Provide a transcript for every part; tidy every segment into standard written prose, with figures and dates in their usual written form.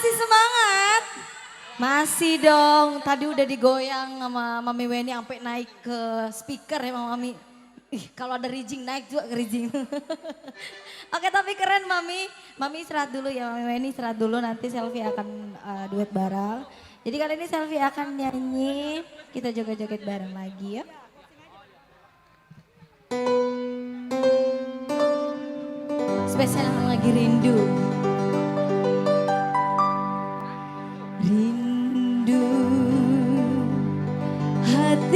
masih semangat? Masih dong, tadi udah digoyang sama Mami Weni sampai naik ke speaker ya Mami. Ih, kalau ada Rijing naik juga ke Rijing. Oke tapi keren Mami. Mami istirahat dulu ya Mami Weni istirahat dulu nanti Selfie akan duet bareng. Jadi kali ini Selfie akan nyanyi, kita joget-joget bareng lagi ya. Spesial yang lagi rindu. Rindu hatiku.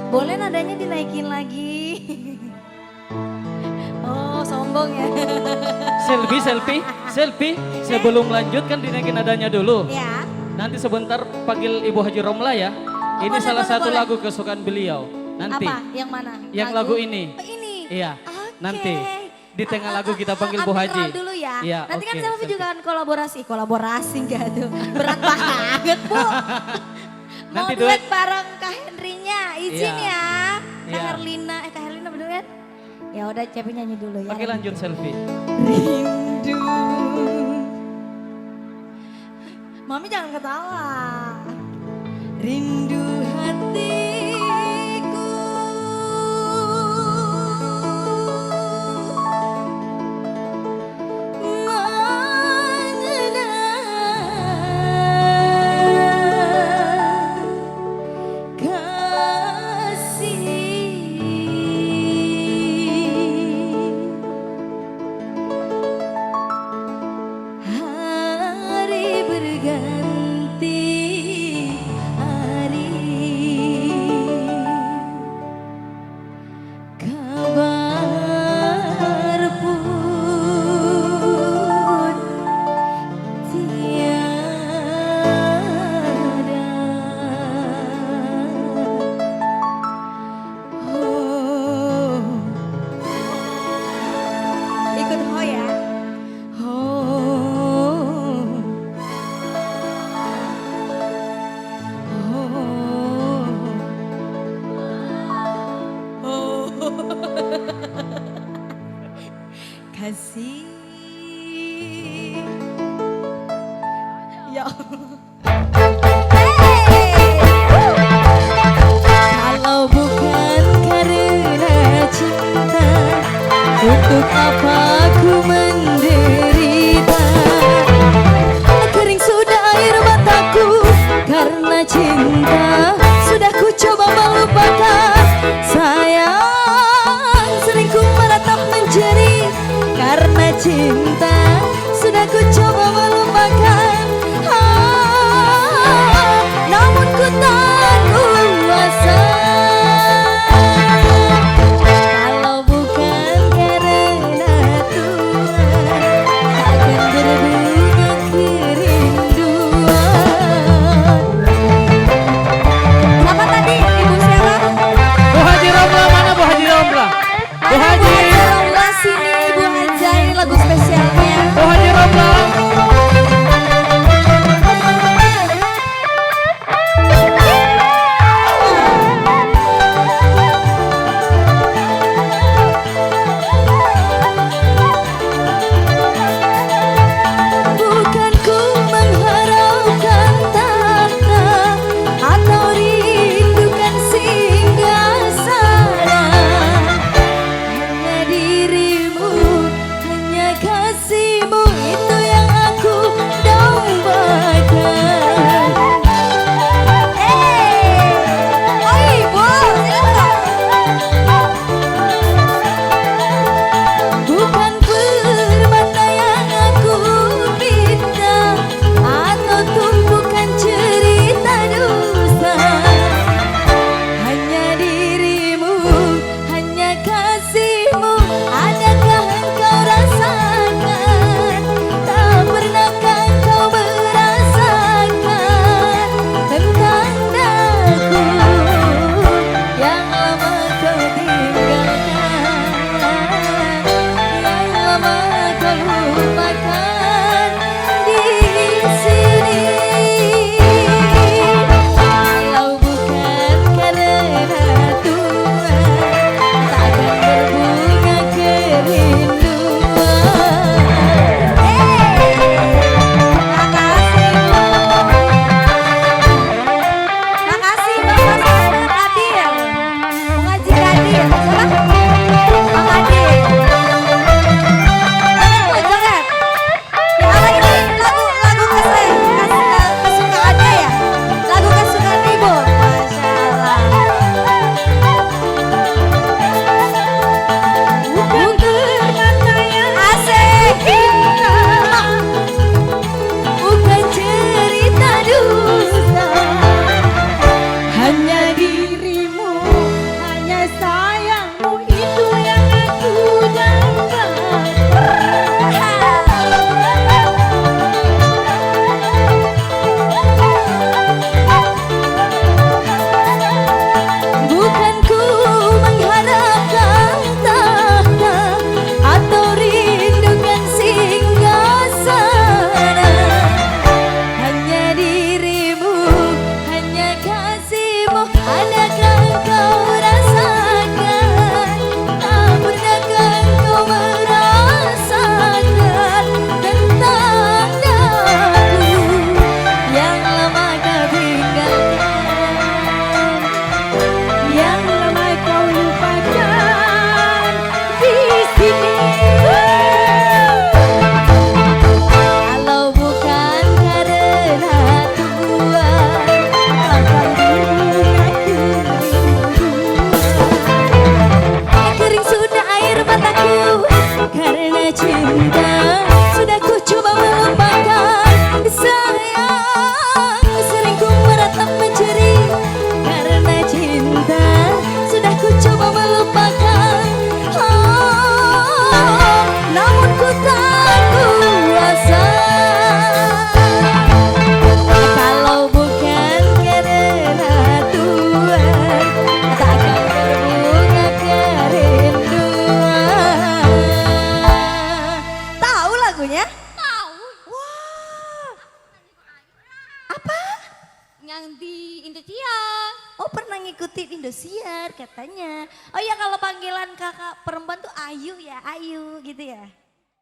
Boleh nadanya dinaikin lagi. Oh sombong ya. Selfie. Sebelum lanjut kan dinaikin nadanya dulu. Ya. Nanti sebentar panggil Ibu Haji Romla ya. Ini boleh, salah boleh, satu boleh. lagu kesukaan beliau. Nanti. Apa? Yang mana? Yang lagu ini. Oh, ini? Iya. Oke. Nanti. Di tengah lagu kita panggil Bu Ambil Haji. dulu ya. Iya, Nanti kan oke, Selfie Selfie. juga kan kolaborasi enggak tuh. Berat banget Bu. Mau Nanti duet duet. bareng Kak Henry-nya. Izin Iya. ya. Kak Iya. Herlina, Kak Herlina berduet. Ya udah Cepi nyanyi dulu ya. Oke lanjut Selfie. Rindu. Mami jangan ketawa. Rindu hatiku. Mengenang kasih. Hari berganti hari, kabar pun tiada. Oh, ikut ho ya. Oh, oh, kasih. Ya. Kalau bukan karena cinta, untuk apa ku menderita? Kering sudah air mataku karena cinta. Sudah ku coba melupakan sayang, sering ku meratap menjerit karena cinta. Sudah ku coba melupakan, namun ku tak kuasa. Kalau bukan karena Tuhan, akan berbunga kerinduan. Apa tadi Ibu siapa? Bu Haji Romla mana Bu Haji Romla? Bu Haji. Sini Ibu Haja, ini lagu spesialnya. Bu Haji Romla. Indosiar. Oh pernah ngikutin Indosiar katanya. Oh ya kalau panggilan kakak perempuan tuh Ayu ya, Ayu gitu ya.